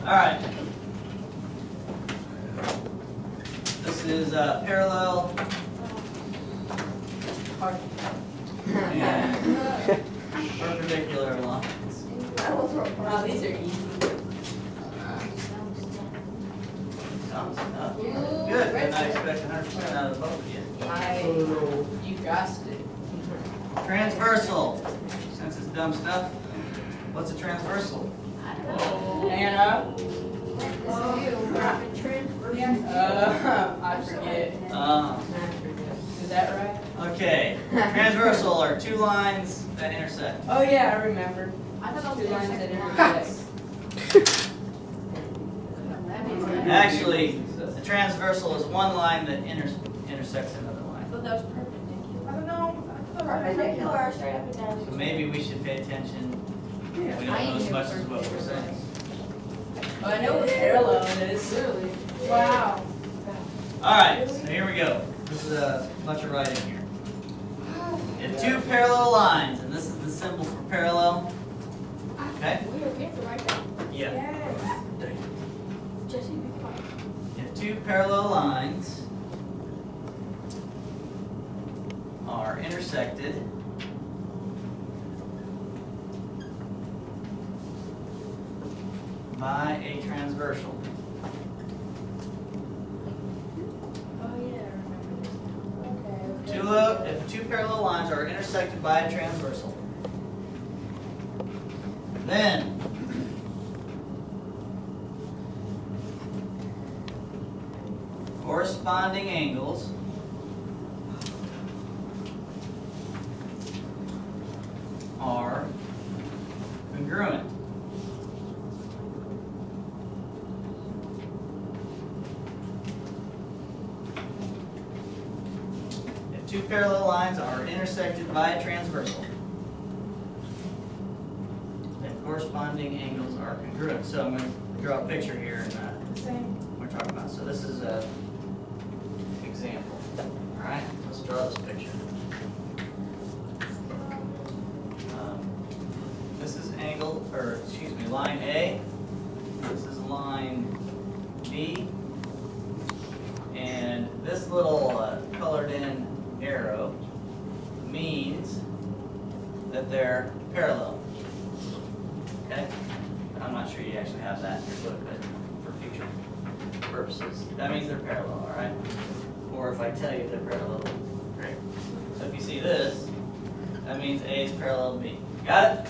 Alright. This is parallel and perpendicular lines. Wow, these are easy. Good, did not expect 100% out of both of you. You guessed it. Transversal. Since it's dumb stuff, what's a transversal? Anna? I forget. Is that right? Okay. Transversal are two lines that intersect. Oh yeah, I remember. I thought two lines that intersect. Actually, a transversal is one line that intersects another line. I thought that was perpendicular. I don't know. Perpendicular, straight up and down. So maybe we should pay attention. We don't know as much as what we're saying. Well, I know what parallel it is. Really. Wow. Alright, so here we go. This is a bunch of writing here. You have two parallel lines, and this is the symbol for parallel. Okay? We have to write that. Yeah. Yes. Jesse, be quiet. You have two parallel lines are intersected by a transversal. Oh yeah, I remember this. Okay. If two parallel lines are intersected by a transversal, then corresponding angles are congruent. If two parallel lines are intersected by a transversal, then corresponding angles are congruent. So I'm going to draw a picture here and Same. we're talking about. So this is a example. All right, let's draw this picture. This is angle, or excuse me, line A. This is line B. And this little colored in arrow means that they're parallel. Okay? I'm not sure you actually have that in your book, but for future purposes, that means they're parallel, all right? Or if I tell you they're parallel, great. So if you see this, that means A is parallel to B. Got it?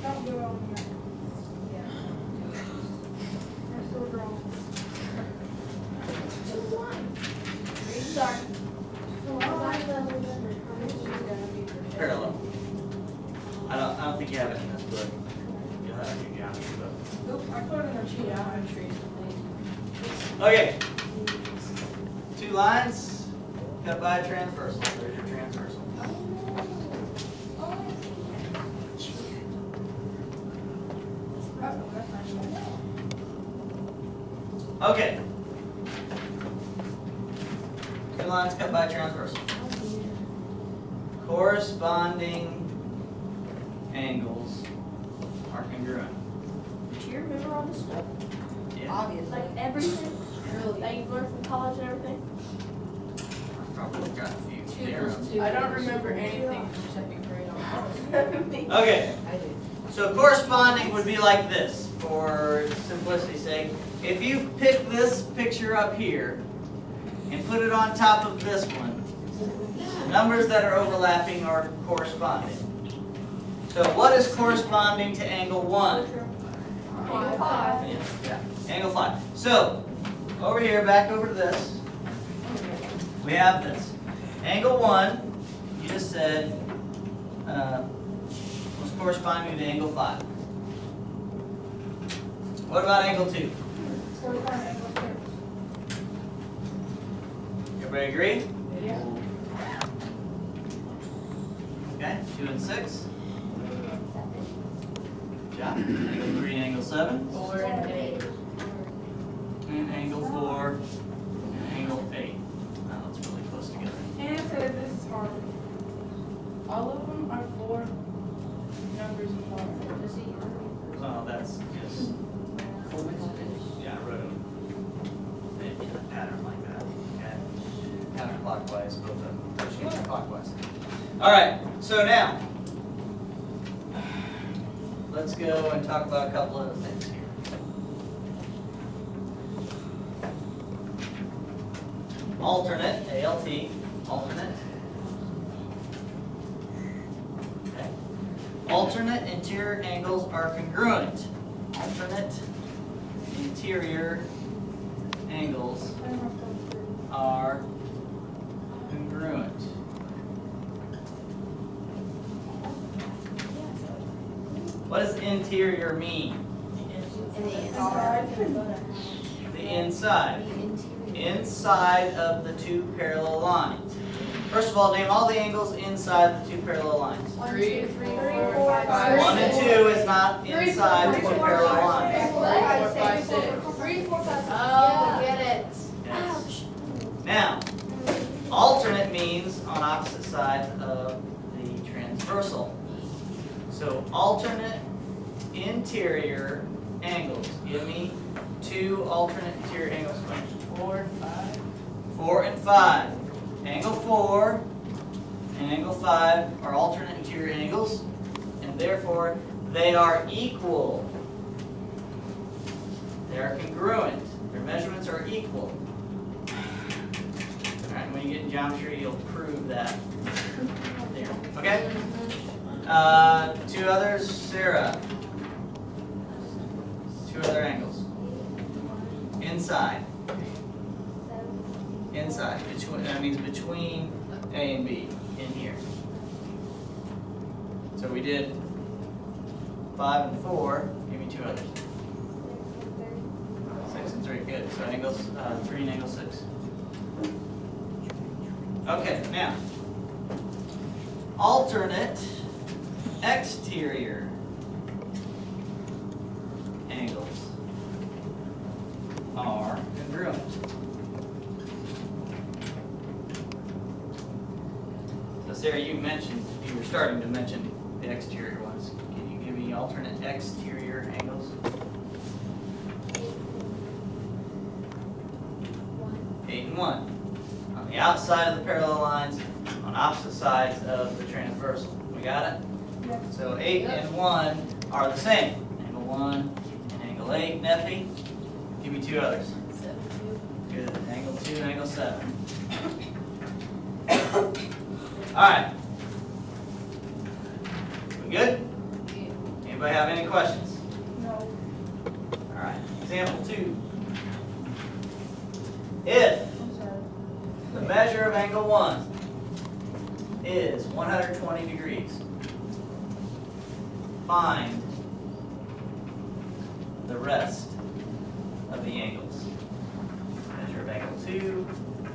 Don't go on here. Yeah. I'm so wrong. Sorry. Parallel. I don't think you have it in this book. You'll have it in your geometry book. Nope, I put it in a geometry. Okay. Two lines cut by a transversal. There's your transversal. Okay. Two lines cut by a transversal. Corresponding angles are congruent. Do you remember all this stuff? Yeah. Obviously. Like everything? That you learned from college and everything? I've probably got a few theorems. I don't remember anything from second grade on. Okay. I did. So corresponding would be like this, for simplicity's sake. If you pick this picture up here and put it on top of this one, the numbers that are overlapping are corresponding. So what is corresponding to angle 1? Angle 5. Yeah, angle 5. So, over here, back over to this, we have this. Angle 1, you just said, was corresponding to angle 5. What about angle 2? Everybody agree? Yeah. Okay, 2 and 6. Yeah. Angle 3 and angle 7. 4 and 8. And angle 4 and angle 8. Now that's really close together. And said this is hard. All of them are 4. numbers as well. Well, that's just, yeah, I wrote them in a pattern like that. Okay. Counterclockwise, both of them. Pushing counterclockwise. All right, so now, let's go and talk about a couple other things here. Alternate, ALT, alternate. Okay. Alternate interior angles are congruent. Alternate interior angles are congruent. What does interior mean? The inside. Inside of the two parallel lines. First of all, name all the angles inside the two parallel lines. 3, 4, 5, 1 and 2 is not inside the two parallel lines. 4, 5, 6. 3, 4, 5, 6. Oh, get it. Yes. Now, alternate means on opposite sides of the transversal. So alternate interior angles. Give me two alternate interior angles. 4 and 5. 4 and 5. Angle 4 and angle 5 are alternate interior angles, and therefore they are equal. They are congruent. Their measurements are equal. All right, when you get in geometry, you'll prove that there. Okay? Two others, Sarah. Two other angles. Inside. Inside. Between, that means between A and B in here. So we did 5 and 4. Give me two others. 6 and 3. Good. So angles 3 and angle 6. Okay, now alternate exterior angles are congruent. So Sarah, you were starting to mention the exterior ones. Can you give me alternate exterior angles? 8 and 1. On the outside of the parallel lines, on opposite sides of the transversal. We got it? Yes. So 8 and 1 are the same. Angle 1 and angle 8. Neffy, give me two others. 7, 2. Good. Angle 2 and angle 7. Alright. We good? Anybody have any questions? No. Alright. Example 2. If I'm sorry. the measure of angle 1 is 120 degrees, find the rest of the angles. Measure of angle 2,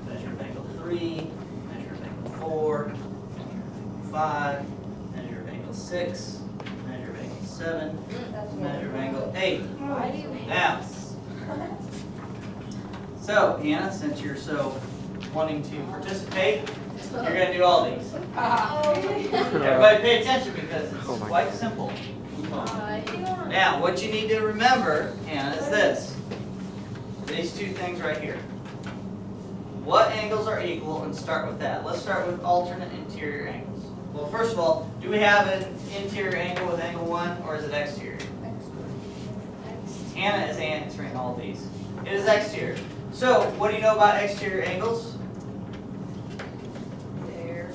measure of angle 3, measure of angle 4, measure of angle 5, measure of angle 6, measure of angle 7, measure of angle 8. Why do you hate Now, this? so Hannah, since you're so wanting to participate, you're going to do all these. Everybody pay attention because it's quite simple. Now, what you need to remember, Hannah, is this. These two things right here. What angles are equal, and start with that. Let's start with alternate interior angles. Well, first of all, do we have an interior angle with angle 1, or is it exterior? Hannah is answering all these. It is exterior. So, what do you know about exterior angles? There.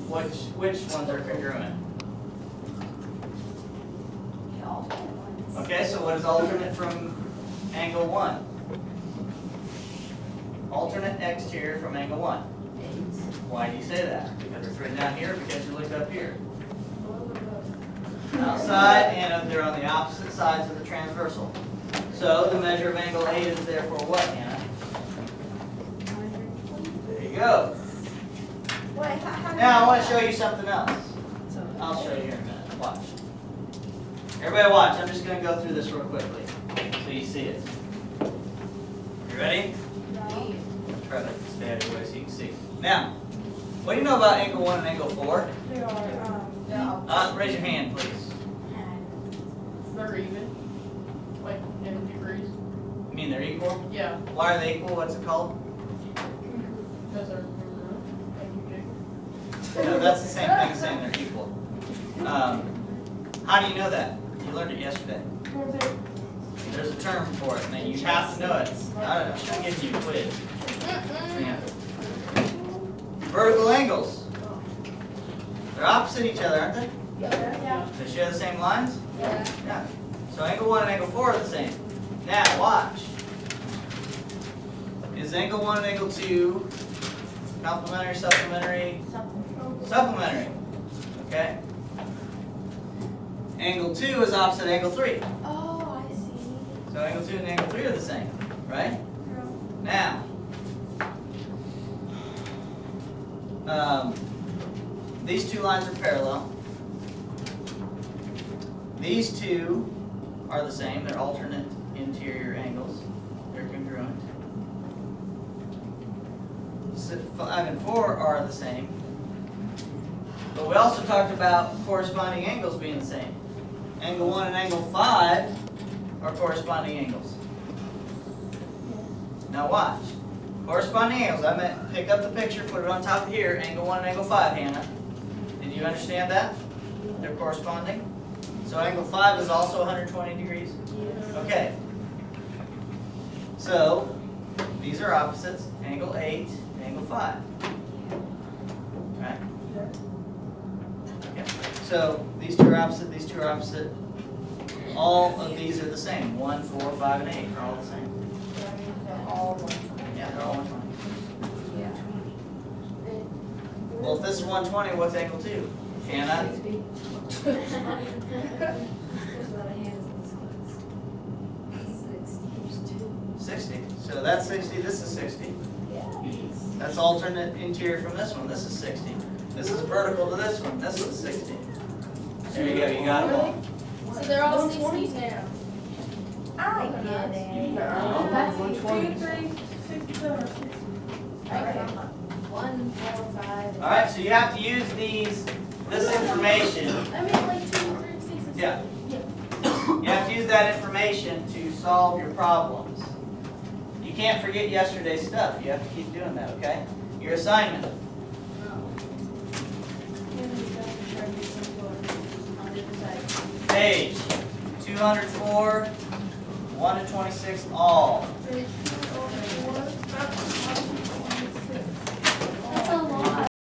Which ones are congruent? Okay, so what is alternate from angle 1? Alternate exterior from angle 1. Why do you say that? Because it's written down here, because you look up here. Outside, and they're on the opposite sides of the transversal. So the measure of angle 8 is therefore what, Hannah? There you go. Now I want to show you something else. I'll show you here in a minute. Watch. Everybody watch. I'm just going to go through this real quickly so you see it. You ready? Try to stay out of your way so you can see. Now, What do you know about angle 1 and angle 4? They are, Raise your hand, please. They're even. Like in degrees. You mean they're equal? Yeah. Why are they equal? What's it called? Because they're congruent. No, that's the same thing as saying they're equal. How do you know that? You learned it yesterday. There's a term for it, and you have to know it. I don't know. I should have given you a quiz. Yeah. Vertical angles. They're opposite each other, aren't they? Yeah. They share the same lines? Yeah. Yeah. So angle 1 and angle 4 are the same. Now watch. Is angle 1 and angle 2 complementary, supplementary? Supplementary. Okay. Angle 2 is opposite angle 3. Oh, I see. So angle 2 and angle 3 are the same, right? Now, these two lines are parallel. These two are the same. They're alternate interior angles. They're congruent. 5 and 4 are the same. But we also talked about corresponding angles being the same. Angle 1 and angle 5 are corresponding angles. Now watch. Corresponding angles. I meant pick up the picture, put it on top of here. Angle 1 and angle 5, Hannah. Did you understand that? They're corresponding. So angle 5 is also 120 degrees? Okay. So these are opposites. Angle 8, angle 5. Right? Okay. So these two are opposite, these two are opposite. All of these are the same. 1, 4, 5, and 8 are all the same. Yeah, they're all 120. Well, if this is 120, what's angle 2? Hannah? 60. So that's 60, this is 60. That's alternate interior from this one. This is 60. This is vertical to this one. This is 60. There you go, you got them all. So they're all 60s now. I get it. That's 2, 3, 67, or 60. Okay. 1, 4, 5. Alright, so you have to use this information. I mean, like 2, 3, 6. Yeah. You have to use that information to solve your problems. You can't forget yesterday's stuff. You have to keep doing that, okay? Your assignment. Page 204, 1 to 26, all.